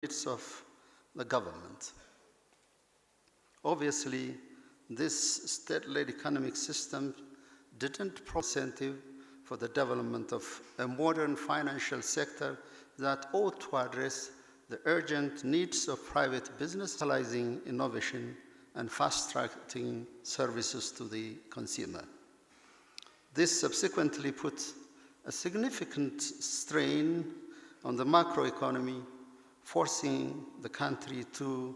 needs of the government. Obviously, this state-led economic system didn't provide incentive for the development of a modern financial sector that ought to address the urgent needs of private business, utilizing innovation and fast-tracking services to the consumer. This subsequently put a significant strain on the macroeconomy, forcing the country to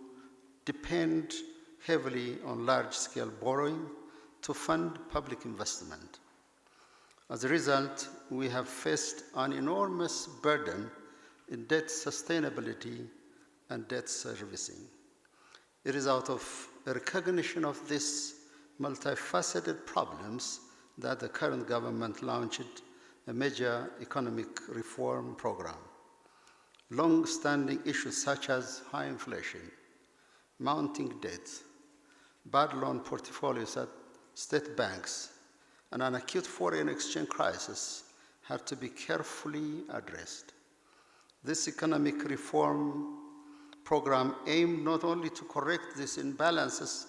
depend heavily on large-scale borrowing to fund public investment. As a result, we have faced an enormous burden in debt sustainability and debt servicing. It is out of a recognition of these multifaceted problems that the current government launched a major economic reform program. Long-standing issues such as high inflation, mounting debt, bad loan portfolios at state banks, and an acute foreign exchange crisis had to be carefully addressed. This economic reform program aimed not only to correct these imbalances,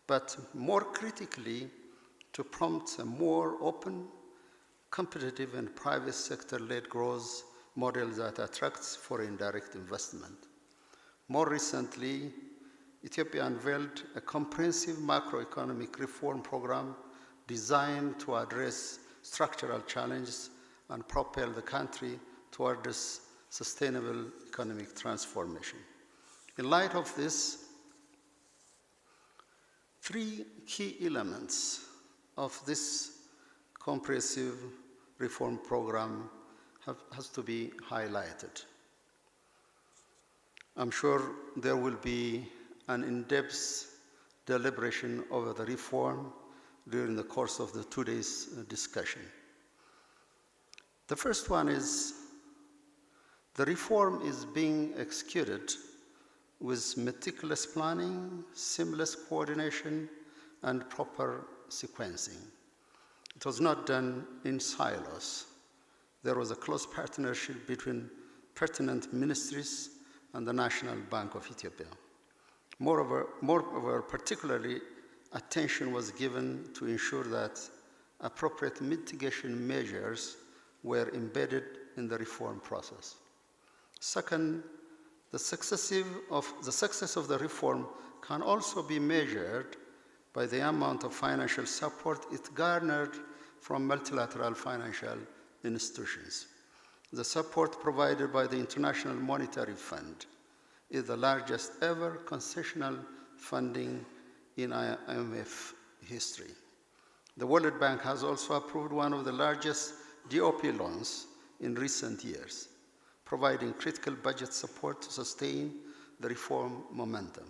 but more critically, to prompt a more open, competitive, and private sector-led growth model that attracts foreign direct investment. More recently, Ethiopia unveiled a comprehensive macroeconomic reform program designed to address structural challenges and propel the country towards sustainable economic transformation. In light of this, three key elements of this comprehensive reform program has to be highlighted. I'm sure there will be an in-depth deliberation over the reform during the course of the 2 days discussion. The first one is the reform is being executed with meticulous planning, seamless coordination, and proper sequencing. It was not done in silos. There was a close partnership between pertinent ministries and the National Bank of Ethiopia. Moreover, particularly attention was given to ensure that appropriate mitigation measures were embedded in the reform process. Second, the success of the reform can also be measured by the amount of financial support it garnered from multilateral financial institutions. The support provided by the International Monetary Fund is the largest ever concessional funding in IMF history. The World Bank has also approved one of the largest DOP loans in recent years, providing critical budget support to sustain the reform momentum.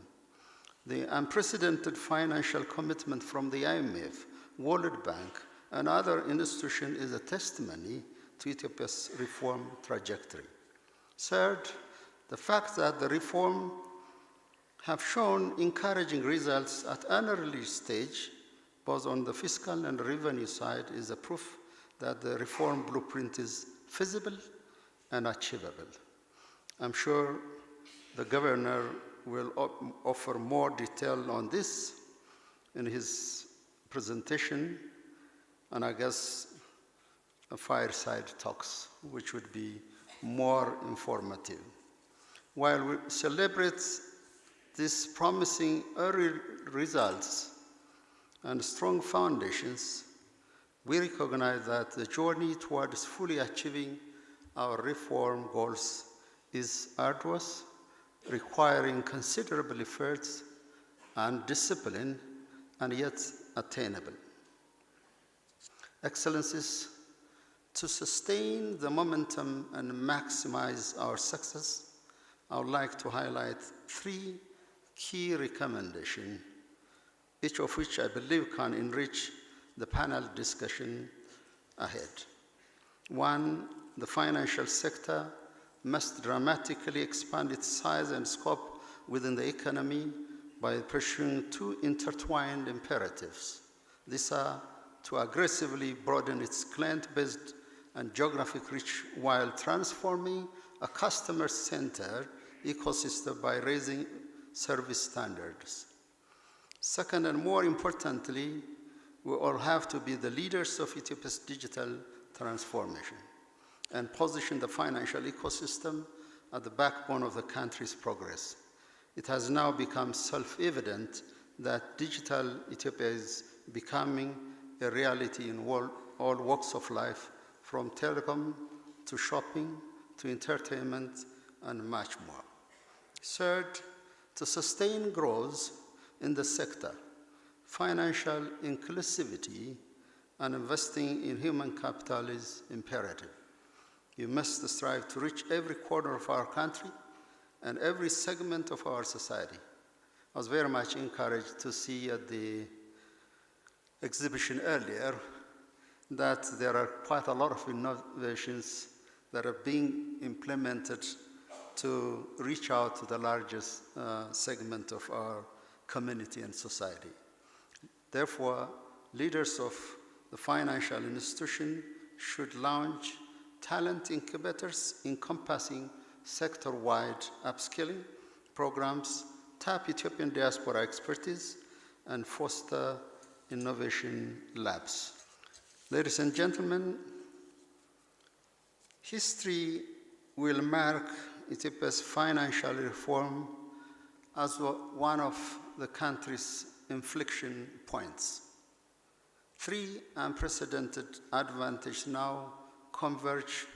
The unprecedented financial commitment from the IMF, World Bank, and other institutions is a testimony to Ethiopia's reform trajectory. Third, the fact that the reform have shown encouraging results at an early stage, both on the fiscal and revenue side, is a proof that the reform blueprint is feasible and achievable. I'm sure the governor will offer more detail on this in his presentation, and I guess a fireside talks, which would be more informative. While we celebrate these promising early results and strong foundations, we recognize that the journey towards fully achieving our reform goals is arduous, requiring considerable efforts and discipline, and yet attainable. Excellencies, to sustain the momentum and maximize our success, I would like to highlight three key recommendations, each of which I believe can enrich the panel discussion ahead. One, the financial sector must dramatically expand its size and scope within the economy by pursuing two intertwined imperatives. These are to aggressively broaden its client-based and geographic reach while transforming a customer-centered ecosystem by raising service standards. Second, and more importantly, we all have to be the leaders of Ethiopia's digital transformation and position the financial ecosystem at the backbone of the country's progress. It has now become self-evident that digital Ethiopia is becoming a reality in all walks of life, from telecom to shopping to entertainment and much more. Third, to sustain growth in the sector, financial inclusivity and investing in human capital is imperative. We must strive to reach every corner of our country and every segment of our society. I was very much encouraged to see at the exhibition earlier that there are quite a lot of innovations that are being implemented to reach out to the largest segment of our community and society. Therefore, leaders of the financial institution should launch talent incubators encompassing sector-wide upskilling programs, tap Ethiopian diaspora expertise, and foster innovation labs. Ladies and gentlemen, history will mark Ethiopia's financial reform as one of the country's inflection points. Three unprecedented advantages now converge